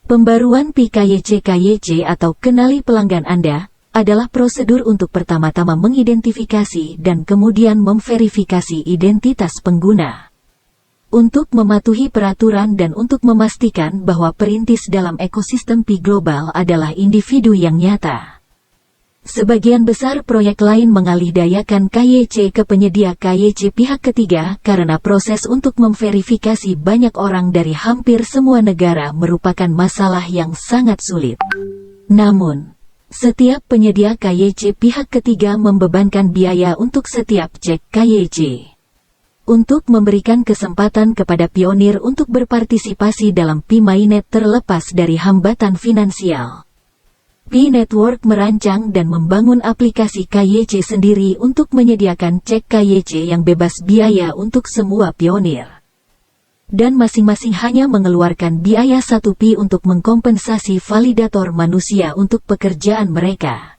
Pembaruan Pi KYC atau Kenali Pelanggan Anda adalah prosedur untuk pertama-tama mengidentifikasi dan kemudian memverifikasi identitas pengguna. Untuk mematuhi peraturan dan untuk memastikan bahwa perintis dalam ekosistem Pi global adalah individu yang nyata. Sebagian besar proyek lain mengalihdayakan KYC ke penyedia KYC pihak ketiga karena proses untuk memverifikasi banyak orang dari hampir semua negara merupakan masalah yang sangat sulit. Namun, setiap penyedia KYC pihak ketiga membebankan biaya untuk setiap cek KYC. Untuk memberikan kesempatan kepada pionir untuk berpartisipasi dalam Pi Mainnet terlepas dari hambatan finansial, Pi Network merancang dan membangun aplikasi KYC sendiri untuk menyediakan cek KYC yang bebas biaya untuk semua pionir. Dan masing-masing hanya mengeluarkan biaya 1 Pi untuk mengkompensasi validator manusia untuk pekerjaan mereka.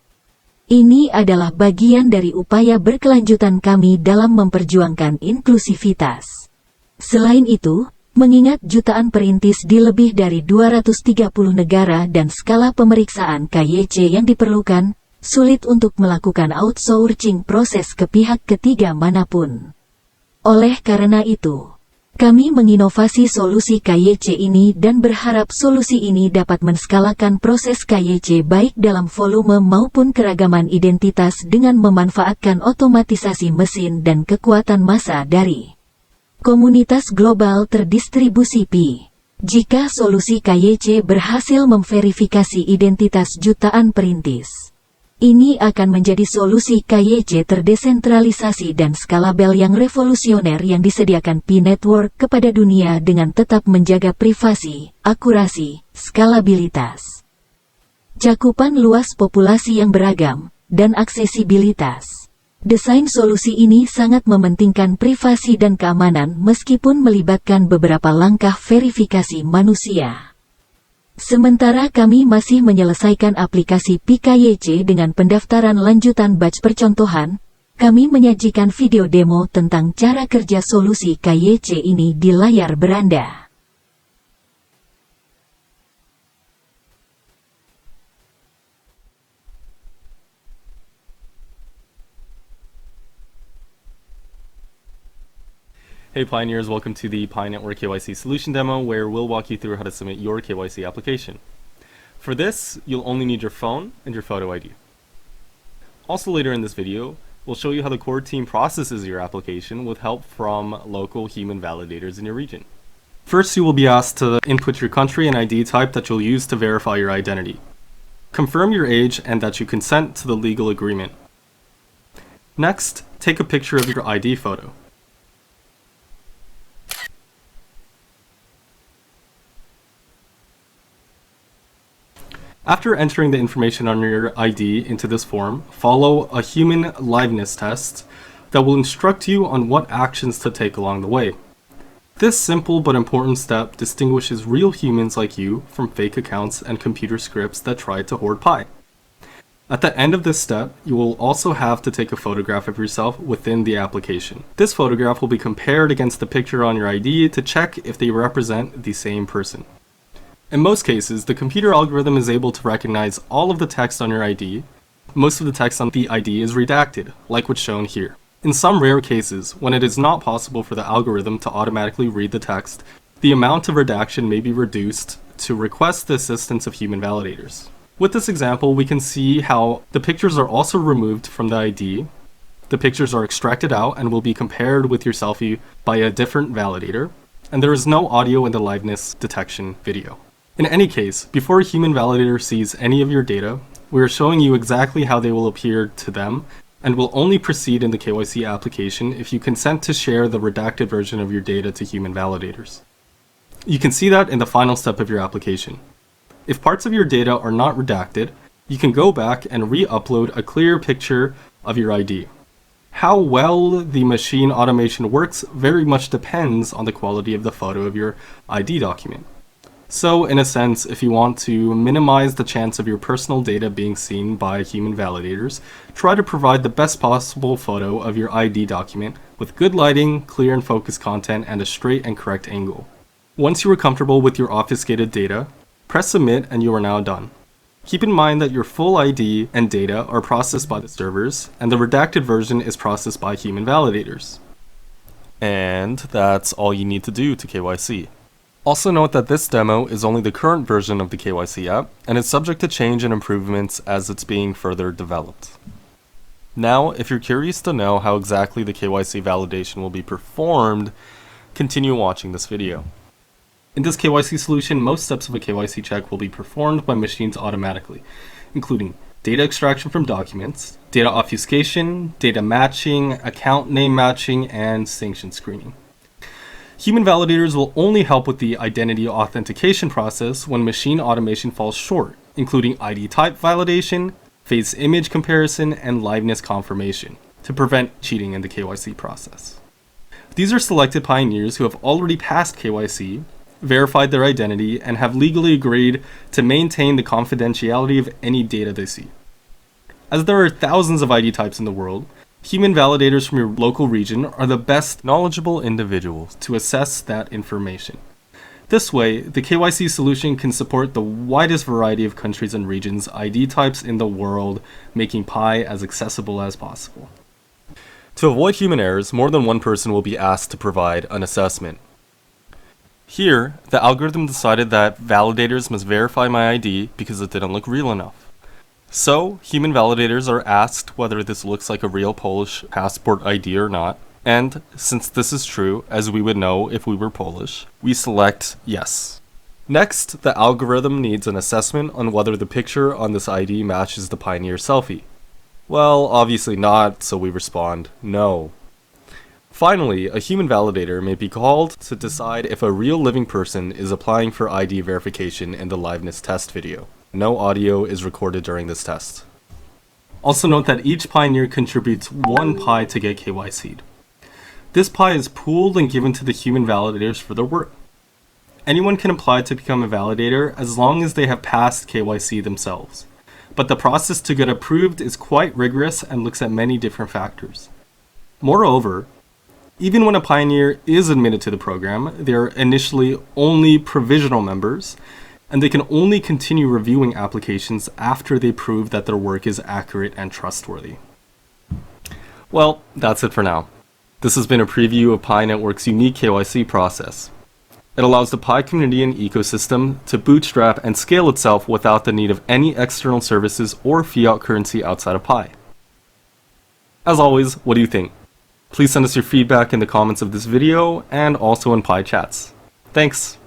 Ini adalah bagian dari upaya berkelanjutan kami dalam memperjuangkan inklusivitas. Selain itu, mengingat jutaan perintis di lebih dari 230 negara dan skala pemeriksaan KYC yang diperlukan, sulit untuk melakukan outsourcing proses ke pihak ketiga manapun. Oleh karena itu, kami menginovasi solusi KYC ini dan berharap solusi ini dapat menskalakan proses KYC baik dalam volume maupun keragaman identitas dengan memanfaatkan otomatisasi mesin dan kekuatan massa dari komunitas global terdistribusi Pi. Jika solusi KYC berhasil memverifikasi identitas jutaan perintis, ini akan menjadi solusi KYC terdesentralisasi dan skalabel yang revolusioner yang disediakan Pi Network kepada dunia dengan tetap menjaga privasi, akurasi, skalabilitas, cakupan luas populasi yang beragam, dan aksesibilitas. Desain solusi ini sangat mementingkan privasi dan keamanan meskipun melibatkan beberapa langkah verifikasi manusia. Sementara kami masih menyelesaikan aplikasi Pi KYC dengan pendaftaran lanjutan batch percontohan, kami menyajikan video demo tentang cara kerja solusi KYC ini di layar beranda. Hey Pioneers, welcome to the Pi Network KYC solution demo where we'll walk you through how to submit your KYC application. For this, you'll only need your phone and your photo ID. Also later in this video, we'll show you how the core team processes your application with help from local human validators in your region. First, you will be asked to input your country and ID type that you'll use to verify your identity. Confirm your age and that you consent to the legal agreement. Next, take a picture of your ID photo. After entering the information on your ID into this form, follow a human liveness test that will instruct you on what actions to take along the way. This simple but important step distinguishes real humans like you from fake accounts and computer scripts that try to hoard Pi. At the end of this step, you will also have to take a photograph of yourself within the application. This photograph will be compared against the picture on your ID to check if they represent the same person. In most cases, the computer algorithm is able to recognize all of the text on your ID. Most of the text on the ID is redacted, like what's shown here. In some rare cases, when it is not possible for the algorithm to automatically read the text, the amount of redaction may be reduced to request the assistance of human validators. With this example, we can see how the pictures are also removed from the ID. The pictures are extracted out and will be compared with your selfie by a different validator, and there is no audio in the liveness detection video. In any case, before a human validator sees any of your data, we are showing you exactly how they will appear to them and will only proceed in the KYC application if you consent to share the redacted version of your data to human validators. You can see that in the final step of your application. If parts of your data are not redacted, you can go back and re-upload a clear picture of your ID. How well the machine automation works very much depends on the quality of the photo of your ID document. So, in a sense, if you want to minimize the chance of your personal data being seen by human validators, try to provide the best possible photo of your ID document with good lighting, clear and focused content, and a straight and correct angle. Once you are comfortable with your obfuscated data, Press submit and you are now done. Keep in mind that your full ID and data are processed by the servers, and the redacted version is processed by human validators. And that's all you need to do to KYC. Also note that this demo is only the current version of the KYC app, and is subject to change and improvements as it's being further developed. Now, if you're curious to know how exactly the KYC validation will be performed, continue watching this video. In this KYC solution, most steps of a KYC check will be performed by machines automatically, including data extraction from documents, data obfuscation, data matching, account name matching, and sanction screening. Human validators will only help with the identity authentication process when machine automation falls short, including ID type validation, face image comparison, and liveness confirmation, to prevent cheating in the KYC process. These are selected pioneers who have already passed KYC, verified their identity, and have legally agreed to maintain the confidentiality of any data they see. As there are thousands of ID types in the world, human validators from your local region are the best knowledgeable individuals to assess that information. This way, the KYC solution can support the widest variety of countries and regions' ID types in the world, making Pi as accessible as possible. To avoid human errors, more than one person will be asked to provide an assessment. Here, the algorithm decided that validators must verify my ID because it didn't look real enough. So, human validators are asked whether this looks like a real Polish passport ID or not, and since this is true, as we would know if we were Polish, we select yes. Next, the algorithm needs an assessment on whether the picture on this ID matches the Pioneer selfie. Well, obviously not, so we respond no. Finally, a human validator may be called to decide if a real living person is applying for ID verification in the liveness test video. No audio is recorded during this test. Also note that each pioneer contributes 1 Pi to get KYC'd. This Pi is pooled and given to the human validators for their work. Anyone can apply to become a validator as long as they have passed KYC themselves. But the process to get approved is quite rigorous and looks at many different factors. Moreover, even when a pioneer is admitted to the program, they are initially only provisional members, and they can only continue reviewing applications after they prove that their work is accurate and trustworthy. Well, that's it for now. This has been a preview of Pi Network's unique KYC process. It allows the Pi community and ecosystem to bootstrap and scale itself without the need of any external services or fiat currency outside of Pi. As always, what do you think? Please send us your feedback in the comments of this video and also in Pi chats. Thanks!